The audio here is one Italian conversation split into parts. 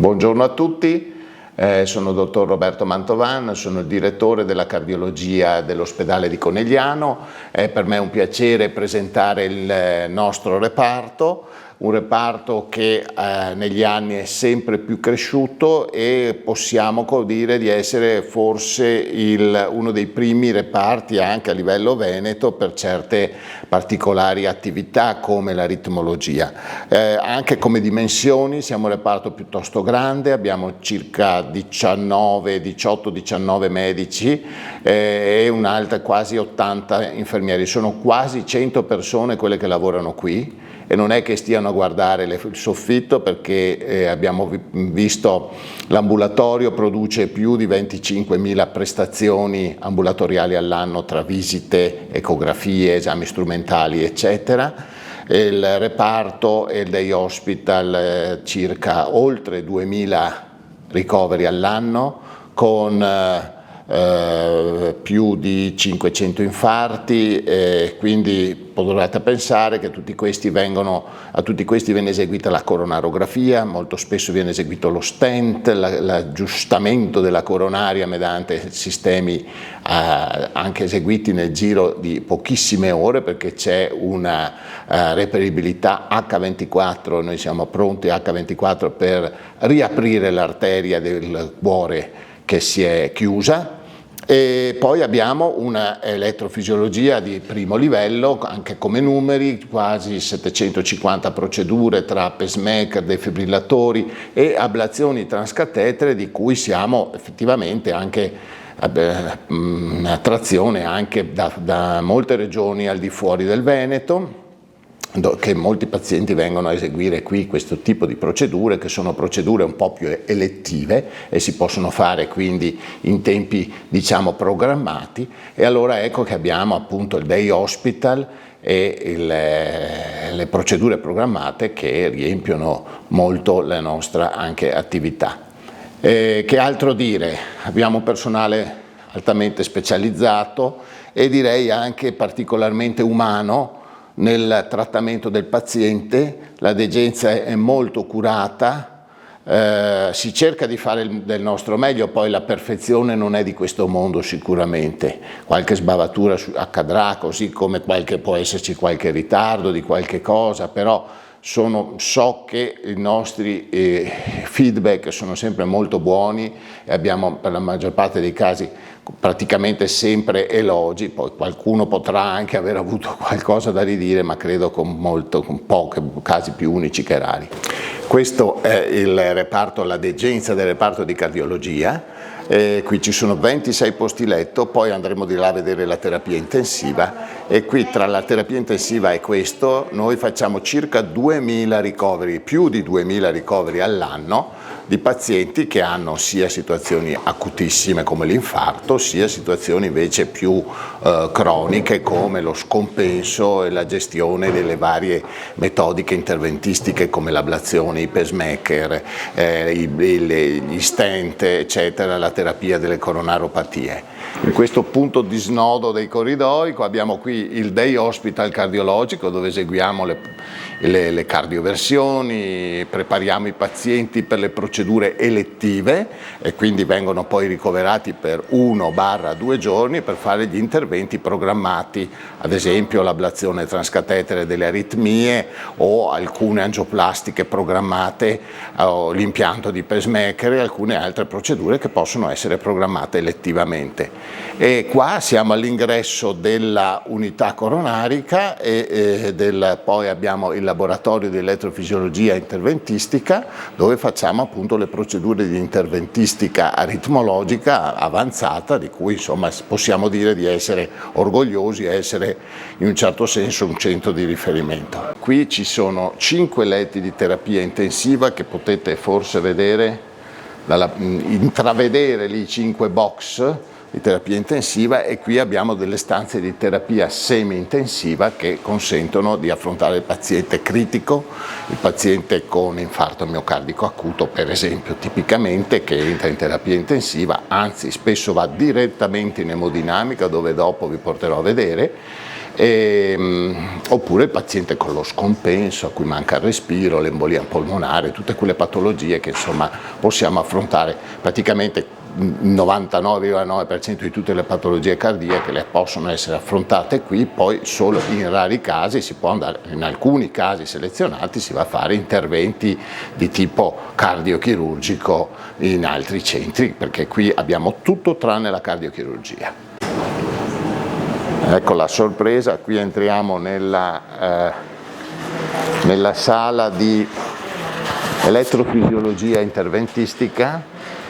Buongiorno a tutti, sono il dottor Roberto Mantovan, sono il direttore della cardiologia dell'ospedale di Conegliano. È per me un piacere presentare il nostro reparto, un reparto che negli anni è sempre più cresciuto e possiamo dire di essere forse uno dei primi reparti anche a livello veneto per certe particolari attività come la ritmologia. Anche come dimensioni siamo un reparto piuttosto grande, abbiamo circa 18-19 medici e un'altra quasi 80 infermieri. Sono quasi 100 persone quelle che lavorano qui. E non è che stiano a guardare il soffitto, perché abbiamo visto l'ambulatorio produce più di 25.000 prestazioni ambulatoriali all'anno tra visite, ecografie, esami strumentali eccetera. Il reparto e il day hospital circa oltre 2.000 ricoveri all'anno con più di 500 infarti, quindi potrete pensare che a tutti questi viene eseguita la coronarografia, molto spesso viene eseguito lo stent, l'aggiustamento della coronaria mediante sistemi anche eseguiti nel giro di pochissime ore, perché c'è una reperibilità H24, noi siamo pronti H24 per riaprire l'arteria del cuore che si è chiusa. E poi abbiamo una elettrofisiologia di primo livello, anche come numeri, quasi 750 procedure tra pacemaker, defibrillatori e ablazioni transcatetere, di cui siamo effettivamente anche attrazione anche da molte regioni al di fuori del Veneto, che molti pazienti vengono a eseguire qui questo tipo di procedure, che sono procedure un po' più elettive e si possono fare quindi in tempi programmati. E allora ecco che abbiamo appunto il day hospital e le procedure programmate che riempiono molto la nostra anche attività. Che altro dire? Abbiamo personale altamente specializzato e direi anche particolarmente umano nel trattamento del paziente. La degenza è molto curata, si cerca di fare del nostro meglio, poi la perfezione non è di questo mondo sicuramente, qualche sbavatura accadrà, così come può esserci qualche ritardo di qualche cosa, però so che i nostri feedback sono sempre molto buoni e abbiamo per la maggior parte dei casi praticamente sempre elogi. Poi qualcuno potrà anche aver avuto qualcosa da ridire, ma credo con pochi casi più unici che rari. Questo è il reparto, la degenza del reparto di cardiologia. Qui ci sono 26 posti letto, poi andremo di là a vedere la terapia intensiva, e qui tra la terapia intensiva e questo noi facciamo circa 2.000 ricoveri, più di 2.000 ricoveri all'anno di pazienti che hanno sia situazioni acutissime come l'infarto, sia situazioni invece più croniche come lo scompenso e la gestione delle varie metodiche interventistiche come l'ablazione, i pacemaker, gli stent eccetera, la terapia delle coronaropatie. In questo punto di snodo dei corridoi abbiamo qui il day hospital cardiologico, dove eseguiamo le cardioversioni, prepariamo i pazienti per le procedure elettive e quindi vengono poi ricoverati per 1-2 giorni per fare gli interventi programmati, ad esempio l'ablazione transcatetere delle aritmie o alcune angioplastiche programmate, o l'impianto di pacemaker e alcune altre procedure che possono essere programmate elettivamente. E qua siamo all'ingresso della unità coronarica e poi abbiamo il laboratorio di elettrofisiologia interventistica, dove facciamo appunto le procedure di interventistica aritmologica avanzata, di cui insomma possiamo dire di essere orgogliosi e essere in un certo senso un centro di riferimento. Qui ci sono 5 letti di terapia intensiva che potete forse vedere, intravedere lì 5 box di terapia intensiva, e qui abbiamo delle stanze di terapia semi-intensiva che consentono di affrontare il paziente critico, il paziente con infarto miocardico acuto per esempio, tipicamente, che entra in terapia intensiva, anzi spesso va direttamente in emodinamica, dove dopo vi porterò a vedere, oppure il paziente con lo scompenso, a cui manca il respiro, l'embolia polmonare, tutte quelle patologie che insomma possiamo affrontare. Praticamente il 99,9% di tutte le patologie cardiache le possono essere affrontate qui, poi solo in rari casi si può andare, in alcuni casi selezionati si va a fare interventi di tipo cardiochirurgico in altri centri, perché qui abbiamo tutto tranne la cardiochirurgia. Ecco la sorpresa, qui entriamo nella sala di elettrofisiologia interventistica,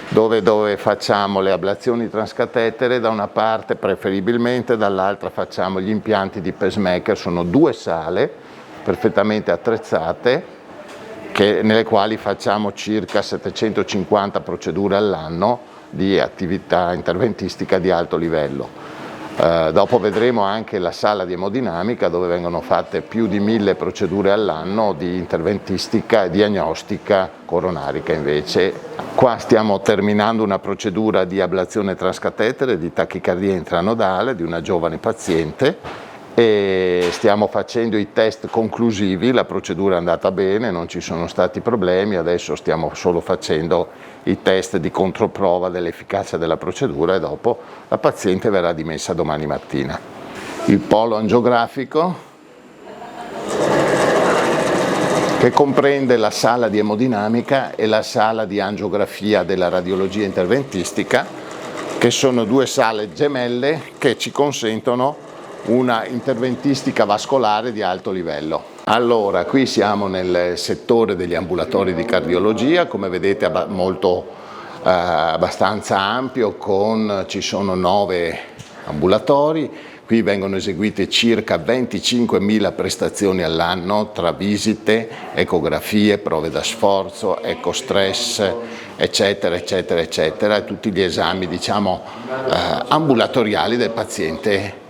dove facciamo le ablazioni transcatetere da una parte preferibilmente, dall'altra facciamo gli impianti di pacemaker. Sono 2 sale perfettamente attrezzate nelle quali facciamo circa 750 procedure all'anno di attività interventistica di alto livello. Dopo vedremo anche la sala di emodinamica, dove vengono fatte più di 1000 procedure all'anno di interventistica e diagnostica coronarica invece. Qua stiamo terminando una procedura di ablazione transcatetere di tachicardia intranodale di una giovane paziente e stiamo facendo i test conclusivi. La procedura è andata bene, non ci sono stati problemi, adesso stiamo solo facendo i test di controprova dell'efficacia della procedura e dopo la paziente verrà dimessa domani mattina. Il polo angiografico, che comprende la sala di emodinamica e la sala di angiografia della radiologia interventistica, che sono 2 sale gemelle che ci consentono una interventistica vascolare di alto livello. Allora, qui siamo nel settore degli ambulatori di cardiologia, come vedete abbastanza ampio, ci sono 9 ambulatori. Qui vengono eseguite circa 25.000 prestazioni all'anno tra visite, ecografie, prove da sforzo, ecostress, eccetera, eccetera, eccetera, tutti gli esami ambulatoriali del paziente